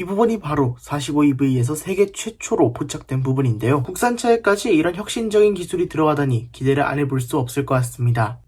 이 부분이 바로 45EV에서 세계 최초로 포착된 부분인데요. 국산차에까지 이런 혁신적인 기술이 들어가다니 기대를 안 해볼 수 없을 것 같습니다.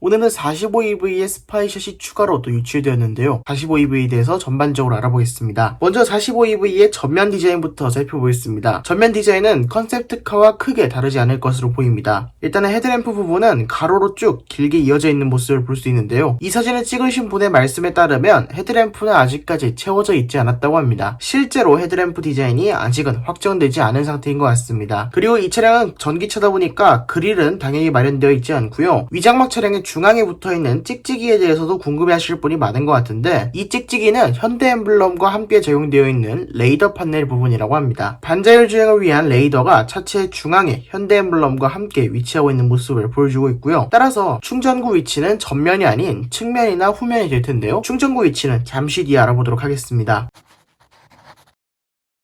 오늘은 45EV의 스파이샷이 추가로 또 유출되었는데요. 45EV에 대해서 전반적으로 알아보겠습니다. 먼저 45EV의 전면 디자인부터 살펴보겠습니다. 전면 디자인은 컨셉트카와 크게 다르지 않을 것으로 보입니다. 일단은 헤드램프 부분은 가로로 쭉 길게 이어져 있는 모습을 볼 수 있는데요. 이 사진을 찍으신 분의 말씀에 따르면 헤드램프는 아직까지 채워져 있지 않았다고 합니다. 실제로 헤드램프 디자인이 아직은 확정되지 않은 상태인 것 같습니다. 그리고 이 차량은 전기차다 보니까 그릴은 당연히 마련되어 있지 않고요. 위장막 차량의 중앙에 붙어있는 찍찍이에 대해서도 궁금해하실 분이 많은 것 같은데, 이 찍찍이는 현대 엠블럼과 함께 적용되어 있는 레이더 판넬 부분이라고 합니다. 반자율 주행을 위한 레이더가 차체 중앙에 현대 엠블럼과 함께 위치하고 있는 모습을 보여주고 있고요. 따라서 충전구 위치는 전면이 아닌 측면이나 후면이 될 텐데요. 충전구 위치는 잠시 뒤에 알아보도록 하겠습니다.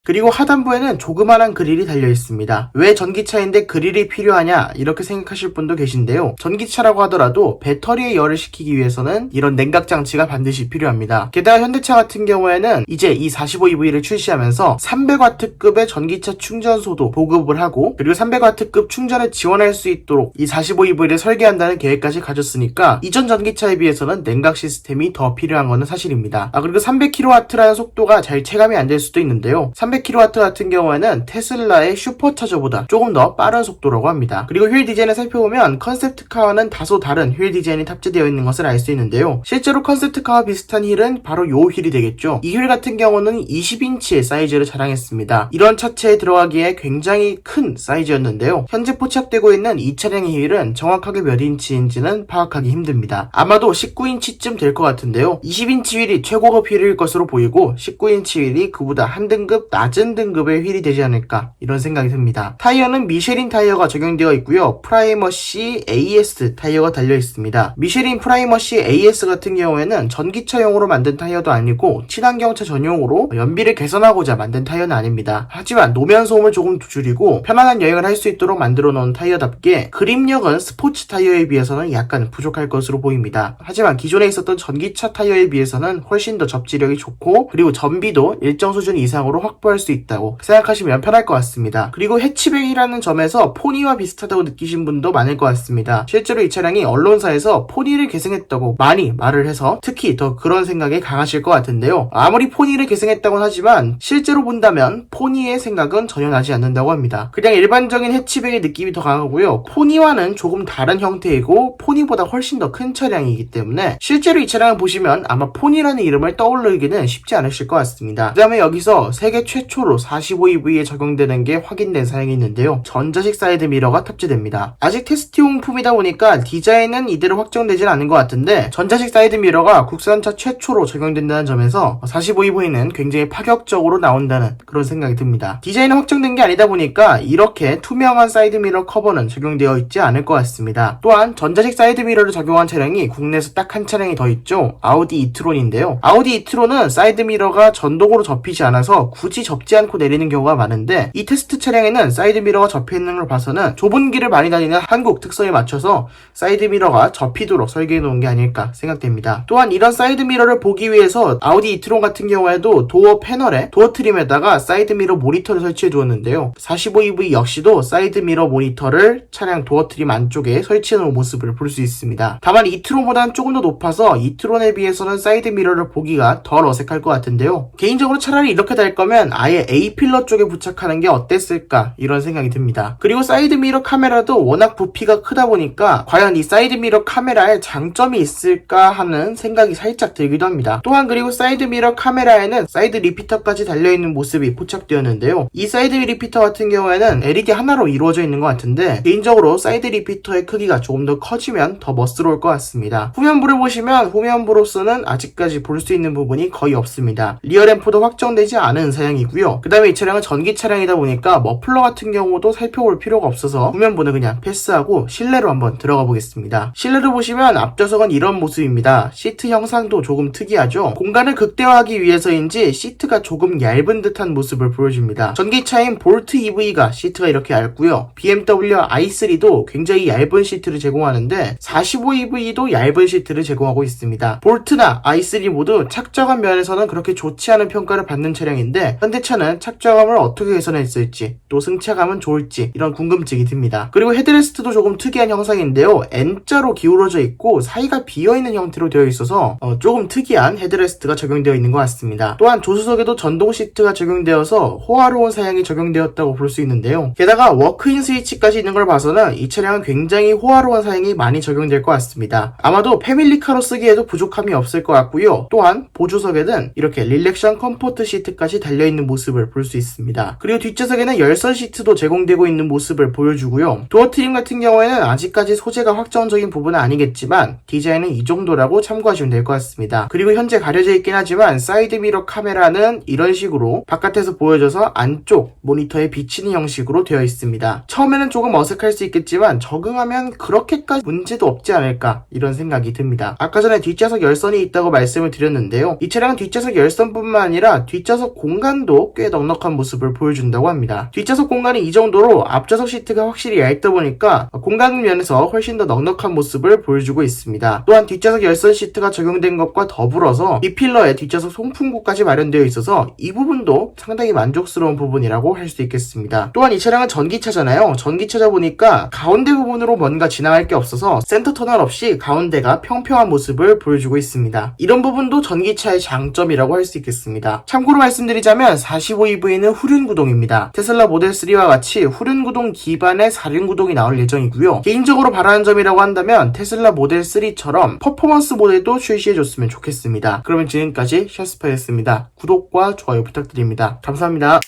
그리고 하단부에는 조그만한 그릴이 달려 있습니다. 왜 전기차인데 그릴이 필요하냐 이렇게 생각하실 분도 계신데요. 전기차라고 하더라도 배터리에 열을 식히기 위해서는 이런 냉각 장치가 반드시 필요합니다. 게다가 현대차 같은 경우에는 이제 이 45EV를 출시하면서 300W급의 전기차 충전소도 보급을 하고, 그리고 300W급 충전을 지원할 수 있도록 이 45EV를 설계한다는 계획까지 가졌으니까 이전 전기차에 비해서는 냉각 시스템이 더 필요한 것은 사실입니다. 그리고 300kW라는 속도가 잘 체감이 안 될 수도 있는데요. 300kW 같은 경우에는 테슬라의 슈퍼차저보다 조금 더 빠른 속도라고 합니다. 그리고 휠 디자인을 살펴보면 컨셉트카와는 다소 다른 휠 디자인이 탑재되어 있는 것을 알 수 있는데요. 실제로 컨셉트카와 비슷한 휠은 바로 요 휠이 되겠죠. 이 휠 같은 경우는 20인치의 사이즈를 자랑했습니다. 이런 차체에 들어가기에 굉장히 큰 사이즈였는데요. 현재 포착되고 있는 이 차량의 휠은 정확하게 몇 인치인지는 파악하기 힘듭니다. 아마도 19인치쯤 될 것 같은데요. 20인치 휠이 최고급 휠일 것으로 보이고 19인치 휠이 그보다 한 등급 낮은 등급의 휠이 되지 않을까 이런 생각이 듭니다. 타이어는 미쉐린 타이어가 적용되어 있고요. 프라이머시 AS 타이어가 달려 있습니다. 미쉐린 프라이머시 AS 같은 경우에는 전기차용으로 만든 타이어도 아니고 친환경차 전용으로 연비를 개선하고자 만든 타이어는 아닙니다. 하지만 노면 소음을 조금 줄이고 편안한 여행을 할 수 있도록 만들어 놓은 타이어답게 그립력은 스포츠 타이어에 비해서는 약간 부족할 것으로 보입니다. 하지만 기존에 있었던 전기차 타이어에 비해서는 훨씬 더 접지력이 좋고, 그리고 전비도 일정 수준 이상으로 확보할 수 있다고 생각하시면 편할 것 같습니다. 그리고 해치백이라는 점에서 포니와 비슷하다고 느끼신 분도 많을 것 같습니다. 실제로 이 차량이 언론사에서 포니를 계승했다고 많이 말을 해서 특히 더 그런 생각이 강하실 것 같은데요. 아무리 포니를 계승했다고는 하지만 실제로 본다면 포니의 생각은 전혀 나지 않는다고 합니다. 그냥 일반적인 해치백의 느낌이 더 강하고요. 포니와는 조금 다른 형태이고 포니보다 훨씬 더 큰 차량이기 때문에 실제로 이 차량을 보시면 아마 포니라는 이름을 떠올리기는 쉽지 않으실 것 같습니다. 그 다음에 여기서 세계 최초로 45EV에 적용되는 게 확인된 사양이 있는데요. 전자식 사이드 미러가 탑재됩니다. 아직 테스트용품이다 보니까 디자인은 이대로 확정되진 않은 것 같은데, 전자식 사이드 미러가 국산차 최초로 적용된다는 점에서 45EV는 굉장히 파격적으로 나온다는 그런 생각이 듭니다. 디자인은 확정된 게 아니다 보니까 이렇게 투명한 사이드 미러 커버는 적용되어 있지 않을 것 같습니다. 또한 전자식 사이드 미러를 적용한 차량이 국내에서 딱 한 차량이 더 있죠. 아우디 이트론인데요. 아우디 이트론은 사이드 미러가 전동으로 접히지 않아서 굳이 접지 않고 내리는 경우가 많은데, 이 테스트 차량에는 사이드 미러가 접혀있는 걸 봐서는 좁은 길을 많이 다니는 한국 특성에 맞춰서 사이드 미러가 접히도록 설계해 놓은 게 아닐까 생각됩니다. 또한 이런 사이드 미러를 보기 위해서 아우디 이트론 같은 경우에도 도어 패널에 도어 트림에다가 사이드 미러 모니터를 설치해 두었는데요. 45EV 역시도 사이드 미러 모니터를 차량 도어 트림 안쪽에 설치해 놓은 모습을 볼 수 있습니다. 다만 이트론보다는 조금 더 높아서 이트론에 비해서는 사이드 미러를 보기가 덜 어색할 것 같은데요. 개인적으로 차라리 이렇게 달 거면 아예 A필러 쪽에 부착하는 게 어땠을까 이런 생각이 듭니다. 그리고 사이드 미러 카메라도 워낙 부피가 크다 보니까 과연 이 사이드 미러 카메라에 장점이 있을까 하는 생각이 살짝 들기도 합니다. 또한 그리고 사이드 미러 카메라에는 사이드 리피터까지 달려있는 모습이 포착되었는데요. 이 사이드 리피터 같은 경우에는 LED 하나로 이루어져 있는 것 같은데, 개인적으로 사이드 리피터의 크기가 조금 더 커지면 더 멋스러울 것 같습니다. 후면부를 보시면 후면부로서는 아직까지 볼 수 있는 부분이 거의 없습니다. 리어램프도 확정되지 않은 사양이고 차량이고요. 그 다음에 이 차량은 전기 차량이다 보니까 머플러 같은 경우도 살펴볼 필요가 없어서 후면부는 그냥 패스하고 실내로 한번 들어가 보겠습니다. 실내로 보시면 앞좌석은 이런 모습입니다. 시트 형상도 조금 특이하죠. 공간을 극대화하기 위해서인지 시트가 조금 얇은 듯한 모습을 보여줍니다. 전기차인 볼트 EV가 시트가 이렇게 얇고요. BMW i3도 굉장히 얇은 시트를 제공하는데 45EV도 얇은 시트를 제공하고 있습니다. 볼트나 i3 모두 착정한 면에서는 그렇게 좋지 않은 평가를 받는 차량인데 현대차는 착정감을 어떻게 개선했을지 또 승차감은 좋을지 이런 궁금증이 듭니다. 그리고 헤드레스트도 조금 특이한 형상인데요. N자로 기울어져 있고 사이가 비어있는 형태로 되어 있어서 조금 특이한 헤드레스트가 적용되어 있는 것 같습니다. 또한 조수석에도 전동 시트가 적용되어서 호화로운 사양이 적용되었다고 볼 수 있는데요. 게다가 워크인 스위치까지 있는 걸 봐서는 이 차량은 굉장히 호화로운 사양이 많이 적용될 것 같습니다. 아마도 패밀리카로 쓰기에도 부족함이 없을 것 같고요. 또한 보조석에는 이렇게 릴렉션 컴포트 시트까지 달려있는 모습을 볼 수 있습니다. 그리고 뒷좌석에는 열선 시트도 제공되고 있는 모습을 보여주고요. 도어 트림 같은 경우에는 아직까지 소재가 확정적인 부분은 아니겠지만 디자인은 이 정도라고 참고하시면 될 것 같습니다. 그리고 현재 가려져 있긴 하지만 사이드 미러 카메라는 이런 식으로 바깥에서 보여져서 안쪽 모니터에 비치는 형식으로 되어 있습니다. 처음에는 조금 어색할 수 있겠지만 적응하면 그렇게까지 문제도 없지 않을까 이런 생각이 듭니다. 아까 전에 뒷좌석 열선이 있다고 말씀을 드렸는데요. 이 차량은 뒷좌석 열선뿐만 아니라 뒷좌석 공간도 꽤 넉넉한 모습을 보여준다고 합니다. 뒷좌석 공간이 이 정도로 앞좌석 시트가 확실히 얇다 보니까 공간 면에서 훨씬 더 넉넉한 모습을 보여주고 있습니다. 또한 뒷좌석 열선 시트가 적용된 것과 더불어서 B필러에 뒷좌석 송풍구까지 마련되어 있어서 이 부분도 상당히 만족스러운 부분이라고 할 수 있겠습니다. 또한 이 차량은 전기차잖아요. 전기차다 보니까 가운데 부분으로 뭔가 지나갈 게 없어서 센터 터널 없이 가운데가 평평한 모습을 보여주고 있습니다. 이런 부분도 전기차의 장점이라고 할 수 있겠습니다. 참고로 말씀드리자면 45EV는 후륜구동입니다. 테슬라 모델 3와 같이 후륜구동 기반의 4륜구동이 나올 예정이고요. 개인적으로 바라는 점이라고 한다면 테슬라 모델 3처럼 퍼포먼스 모델도 출시해줬으면 좋겠습니다. 그러면 지금까지 샤스파였습니다. 구독과 좋아요 부탁드립니다. 감사합니다.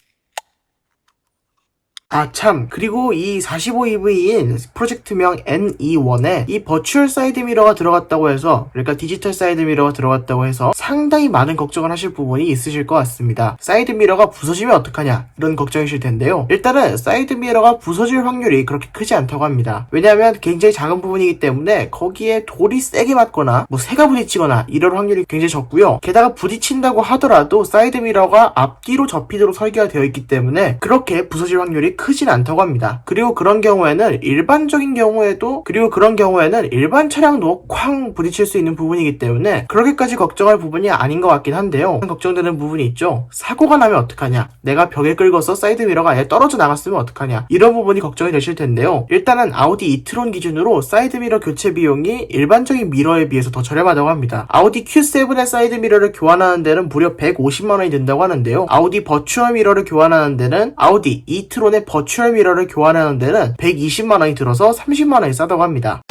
그리고 이 45EV인 프로젝트명 NE1에 이 버추얼 사이드 미러가 들어갔다고 해서, 그러니까 디지털 사이드 미러가 들어갔다고 해서 상당히 많은 걱정을 하실 부분이 있으실 것 같습니다. 사이드 미러가 부서지면 어떡하냐 이런 걱정이실 텐데요. 일단은 사이드 미러가 부서질 확률이 그렇게 크지 않다고 합니다. 왜냐하면 굉장히 작은 부분이기 때문에 거기에 돌이 세게 맞거나 새가 부딪히거나 이럴 확률이 굉장히 적고요. 게다가 부딪힌다고 하더라도 사이드 미러가 앞뒤로 접히도록 설계가 되어 있기 때문에 그렇게 부서질 확률이 크진 않다고 합니다. 그리고 그런 경우에는 일반 차량도 쾅 부딪힐 수 있는 부분이기 때문에 그렇게까지 걱정할 부분이 아닌 것 같긴 한데요. 걱정되는 부분이 있죠. 사고가 나면 어떡하냐, 내가 벽에 끌고서 사이드 미러가 아예 떨어져 나갔으면 어떡하냐, 이런 부분이 걱정이 되실 텐데요. 일단은 아우디 이트론 기준으로 사이드 미러 교체 비용이 일반적인 미러에 비해서 더 저렴하다고 합니다. 아우디 Q7의 사이드 미러를 교환하는 데는 무려 150만원이 든다고 하는데요. 아우디 버추얼 미러를 교환하는 데는, 아우디 이트론의 버추얼 미러를 교환하는 데는 120만원이 들어서 30만원이 싸다고 합니다.